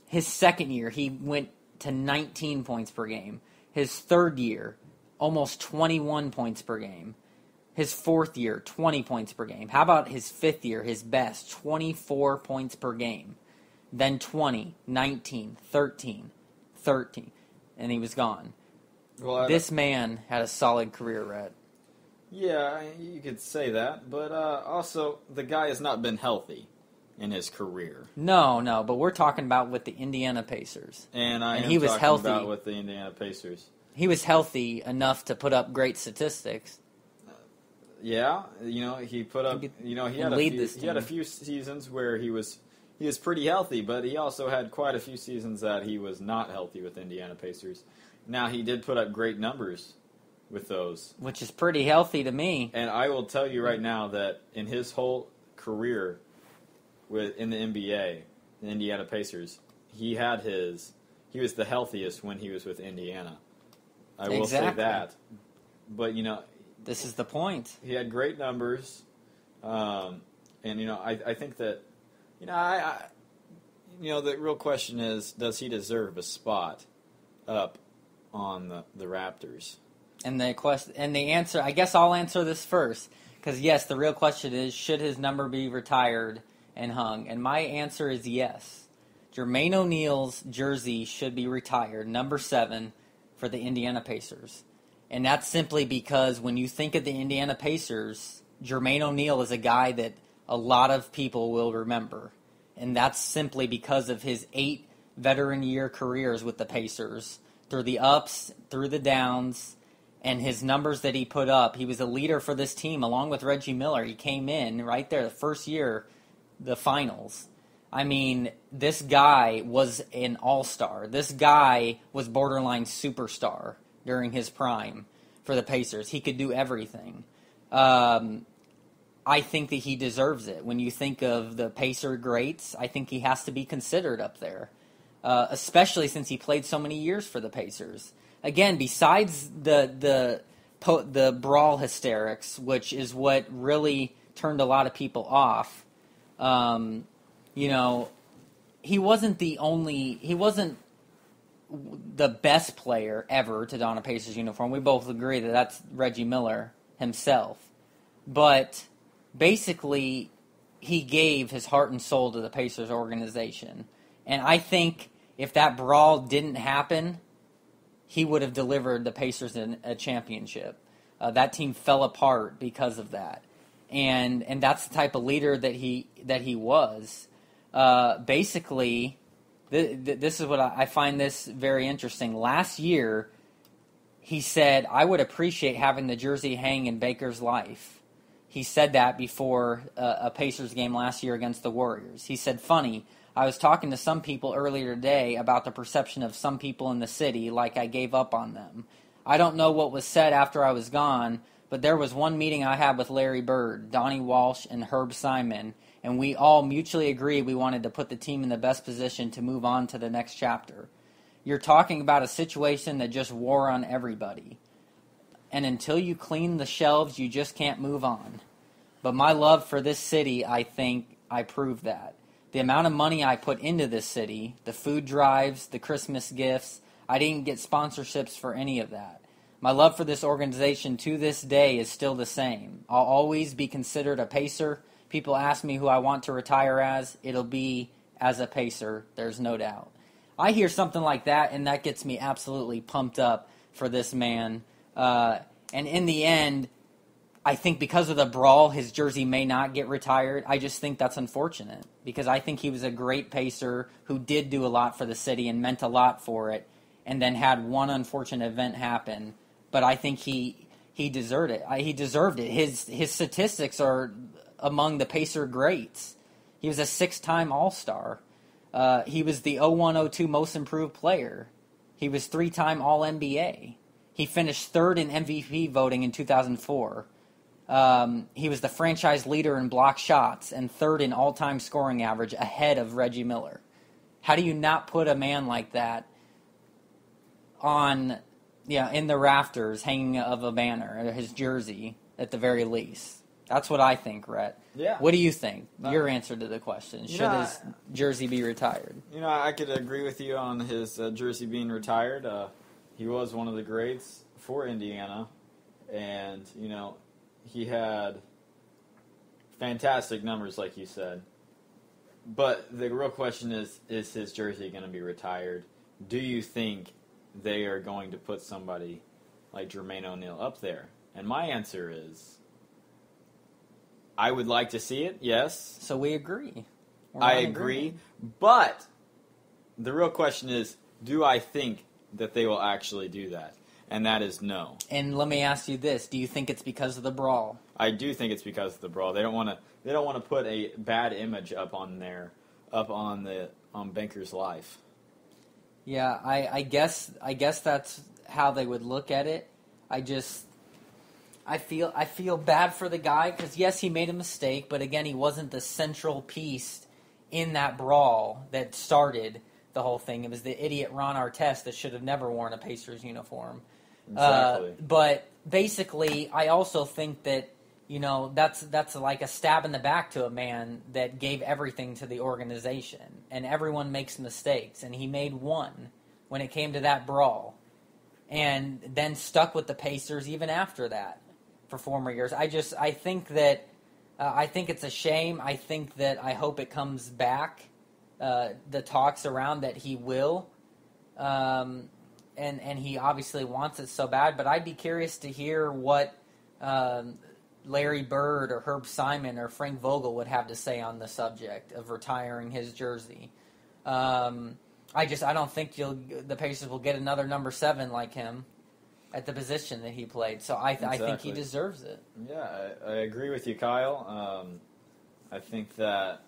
His second year, he went to 19 points per game. His third year, almost 21 points per game. His fourth year, 20 points per game. How about his fifth year, his best, 24 points per game. Then 20, 19, 13, and he was gone. Well, this man had a solid career, Rhett. Yeah, you could say that, but also the guy has not been healthy in his career. No, but we're talking about with the Indiana Pacers. And he was talking healthy about with the Indiana Pacers. He was healthy enough to put up great statistics. Yeah, he put up. He had a few seasons where he was pretty healthy, but he also had quite a few seasons that he was not healthy with Indiana Pacers. Now he did put up great numbers with those, which is pretty healthy to me. And I will tell you right now that in his whole career in the NBA, the Indiana Pacers, he was the healthiest when he was with Indiana. I will say that. But this is the point. He had great numbers, and I think that the real question is, does he deserve a spot up on the Raptors? And the answer, I guess I'll answer this first, because yes, the real question is, should his number be retired and hung? And my answer is yes. Jermaine O'Neal's jersey should be retired, number 7, for the Indiana Pacers. And that's simply because when you think of the Indiana Pacers, Jermaine O'Neal is a guy that a lot of people will remember. And that's simply because of his 8 veteran year careers with the Pacers, through the ups, through the downs, and his numbers that he put up. He was a leader for this team along with Reggie Miller. He came in right there the first year, the finals. I mean, this guy was an all-star. This guy was borderline superstar during his prime for the Pacers. He could do everything. I think that he deserves it. When you think of the Pacer greats, I think he has to be considered up there, especially since he played so many years for the Pacers. Again, besides the brawl hysterics, which is what really turned a lot of people off, he wasn't the best player ever to don a Pacers uniform. We both agree that that's Reggie Miller himself. But basically, he gave his heart and soul to the Pacers organization. And I think if that brawl didn't happen, he would have delivered the Pacers a championship. That team fell apart because of that. And that's the type of leader that he was. Basically, this is what I find this very interesting. Last year, he said, "I would appreciate having the jersey hang in Baker's life." He said that before a Pacers game last year against the Warriors. He said, "Funny, I was talking to some people earlier today about the perception of some people in the city, like I gave up on them. I don't know what was said after I was gone, but there was one meeting I had with Larry Bird, Donnie Walsh, and Herb Simon, and we all mutually agreed we wanted to put the team in the best position to move on to the next chapter. You're talking about a situation that just wore on everybody." and until you clean the shelves, you just can't move on. But my love for this city, I think I proved that. The amount of money I put into this city, the food drives, the Christmas gifts, I didn't get sponsorships for any of that. My love for this organization to this day is still the same. I'll always be considered a Pacer. People ask me who I want to retire as. It'll be as a Pacer, there's no doubt. I hear something like that, and that gets me absolutely pumped up for this man. And in the end, I think because of the brawl, his jersey may not get retired. I just think that's unfortunate because I think he was a great Pacer who did do a lot for the city and meant a lot for it, and then had one unfortunate event happen. But I think he deserved it. He deserved it. His statistics are among the Pacer greats. He was a 6-time All-Star. He was the 01-02 Most Improved Player. He was 3-time All-NBA. He finished 3rd in MVP voting in 2004. He was the franchise leader in block shots and 3rd in all-time scoring average, ahead of Reggie Miller. How do you not put a man like that on, in the rafters, hanging of a banner, his jersey, at the very least? That's what I think, Rhett. Yeah. What do you think? Your answer to the question. Should his jersey be retired? I could agree with you on his jersey being retired. He was one of the greats for Indiana. And, he had fantastic numbers, like you said. But the real question is his jersey going to be retired? Do you think they are going to put somebody like Jermaine O'Neal up there? And my answer is, I would like to see it, yes. So we agree. I agree. But the real question is, do I think that they will actually do that? And that is no. And let me ask you this: do you think it's because of the brawl? I do think it's because of the brawl. They don't want to put a bad image up on Banker's life. Yeah, I guess that's how they would look at it. I feel bad for the guy because yes, he made a mistake, but again, he wasn't the central piece in that brawl that started the whole thing. It was the idiot Ron Artest that should have never worn a Pacers uniform. Exactly. But basically, I also think that that's like a stab in the back to a man that gave everything to the organization, and everyone makes mistakes, and he made one when it came to that brawl, and then stuck with the Pacers even after that for 4 more years. I think that I think it's a shame. I hope it comes back. The talks around that he will. And he obviously wants it so bad, but I'd be curious to hear what Larry Bird or Herb Simon or Frank Vogel would have to say on the subject of retiring his jersey. I don't think the Pacers will get another number 7 like him at the position that he played. So I think he deserves it. Yeah, I agree with you, Kyle. I think that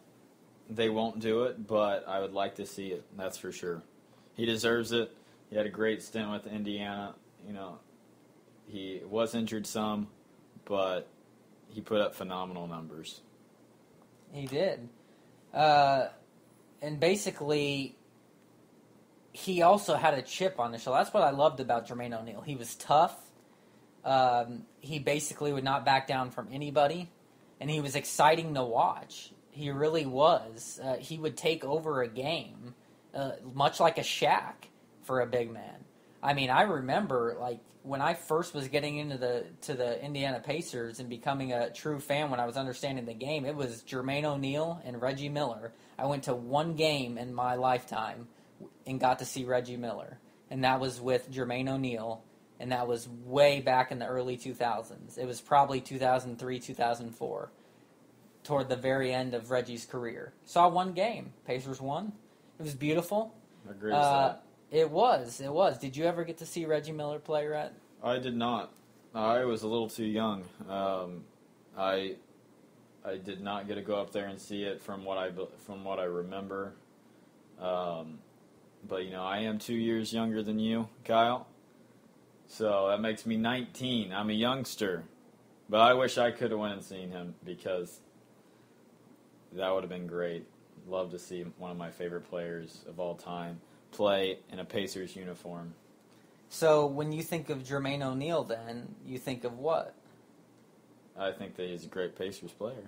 they won't do it, but I would like to see it. That's for sure. He deserves it. He had a great stint with Indiana. He was injured some, but he put up phenomenal numbers. He did. And basically, he also had a chip on his shoulder. That's what I loved about Jermaine O'Neal. He was tough. He basically would not back down from anybody, and he was exciting to watch. He really was. He would take over a game, much like a Shaq for a big man. I mean, I remember when I first was getting into the Indiana Pacers and becoming a true fan when I was understanding the game. It was Jermaine O'Neal and Reggie Miller. I went to one game in my lifetime and got to see Reggie Miller, and that was with Jermaine O'Neal, and that was way back in the early 2000s. It was probably 2003, 2004. Toward the very end of Reggie's career. Saw one game. Pacers won. It was beautiful. I agree with that. It was. Did you ever get to see Reggie Miller play, Rhett? I did not. I was a little too young. I did not get to go up there and see it from what I remember. But I am 2 years younger than you, Kyle. So that makes me 19. I'm a youngster. But I wish I could have went and seen him because that would have been great. Love to see one of my favorite players of all time play in a Pacers uniform. So when you think of Jermaine O'Neal, then you think of what? I think that he's a great Pacers player.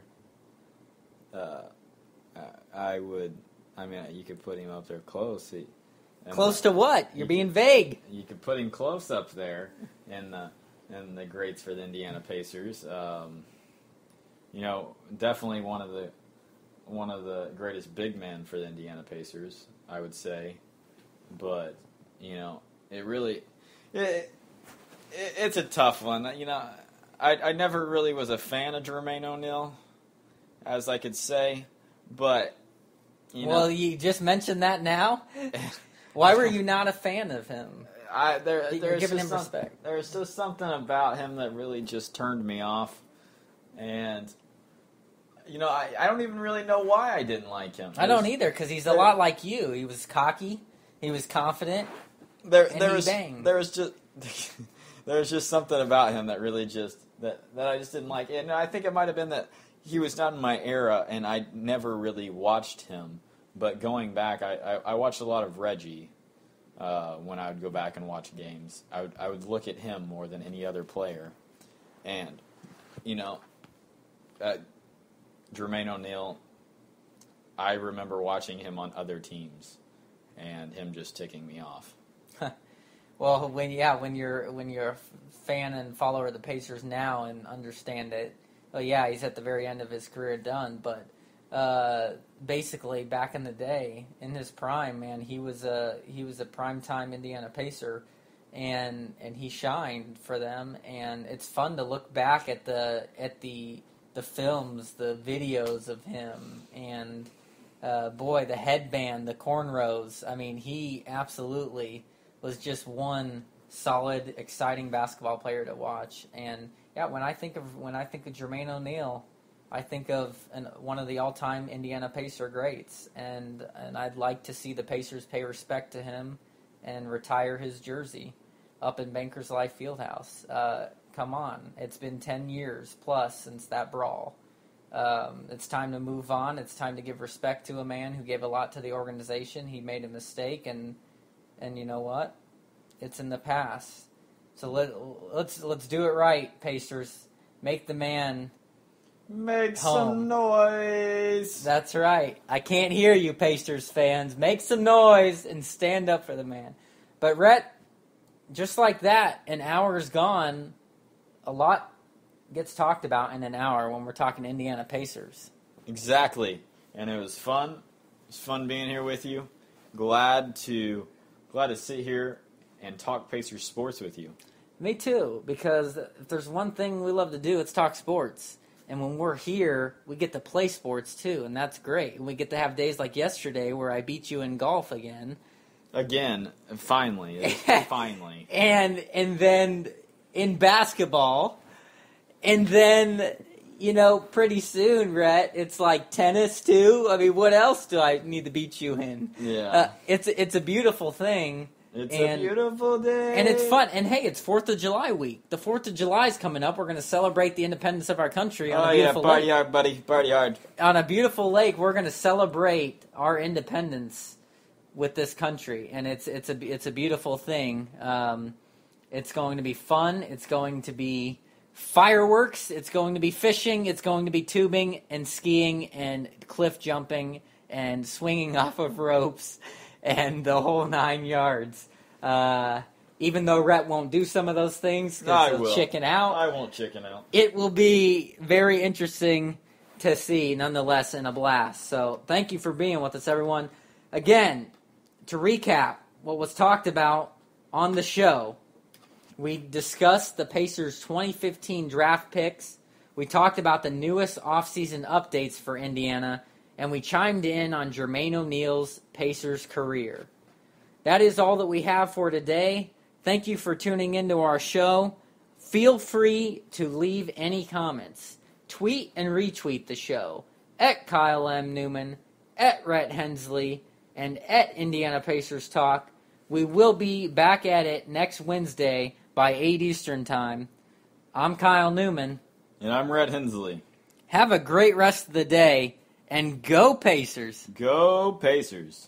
I would. I mean, you could put him up there close. Close to what? You're being vague. You could put him close up there in the greats for the Indiana Pacers. Definitely one of the greatest big men for the Indiana Pacers, I would say. But it's a tough one. I never really was a fan of Jermaine O'Neal, as I could say, but Well, you just mentioned that now. Why were you not a fan of him? You're giving him respect. There's just something about him that really just turned me off, and I don't even really know why I didn't like him. I don't either, because he's a lot like you. He was cocky, he was confident, there was just something about him that really just that I just didn't like, and I think it might have been that he was not in my era, and I never really watched him. But going back, I watched a lot of Reggie when I would go back and watch games. I would look at him more than any other player. And, Jermaine O'Neal, I remember watching him on other teams and him just ticking me off. Well, when you're a fan and follower of the Pacers now and understand it, well, yeah, he's at the very end of his career done, but basically back in the day, in his prime, man, he was a primetime Indiana Pacer, and he shined for them. And it's fun to look back at the films, the videos of him, and the headband, the cornrows. I mean, he absolutely was just one solid, exciting basketball player to watch. And yeah, when I think of Jermaine O'Neal, I think of one of the all-time Indiana Pacer greats, and I'd like to see the Pacers pay respect to him and retire his jersey up in Bankers Life Fieldhouse. Come on, it's been 10 years plus since that brawl. It's time to move on. It's time to give respect to a man who gave a lot to the organization. He made a mistake, and you know what? It's in the past. So let's do it right, Pacers. Make the man. Make some noise. That's right. I can't hear you, Pacers fans. Make some noise and stand up for the man. But Rhett, just like that, an hour's gone. A lot gets talked about in an hour when we're talking Indiana Pacers. Exactly. And it was fun. It was fun being here with you. Glad to sit here and talk Pacers sports with you. Me too, because if there's one thing we love to do, it's talk sports. And when we're here, we get to play sports too, and that's great. We get to have days like yesterday where I beat you in golf again. Again, finally. Finally. And then in basketball, and then, pretty soon, Rhett, it's like tennis too. I mean, what else do I need to beat you in? Yeah. It's a beautiful thing. It's a beautiful day. And it's fun. And hey, it's 4th of July week. The 4th of July is coming up. We're going to celebrate the independence of our country on a beautiful lake. Party hard, buddy. Party hard. On a beautiful lake, we're going to celebrate our independence with this country. And it's a beautiful thing. It's going to be fun. It's going to be fireworks. It's going to be fishing. It's going to be tubing and skiing and cliff jumping and swinging off of ropes. And the whole 9 yards. Even though Rhett won't do some of those things because he'll chicken out. I won't chicken out. It will be very interesting to see, nonetheless, and a blast. So thank you for being with us, everyone. Again, to recap what was talked about on the show, we discussed the Pacers' 2015 draft picks. We talked about the newest offseason updates for Indiana. And we chimed in on Jermaine O'Neal's Pacers career. That is all that we have for today. Thank you for tuning into our show. Feel free to leave any comments. Tweet and retweet the show at Kyle M. Newman, at Rhett Hensley, and at Indiana Pacers Talk. We will be back at it next Wednesday by 8 Eastern Time. I'm Kyle Newman. And I'm Rhett Hensley. Have a great rest of the day. And go Pacers! Go Pacers!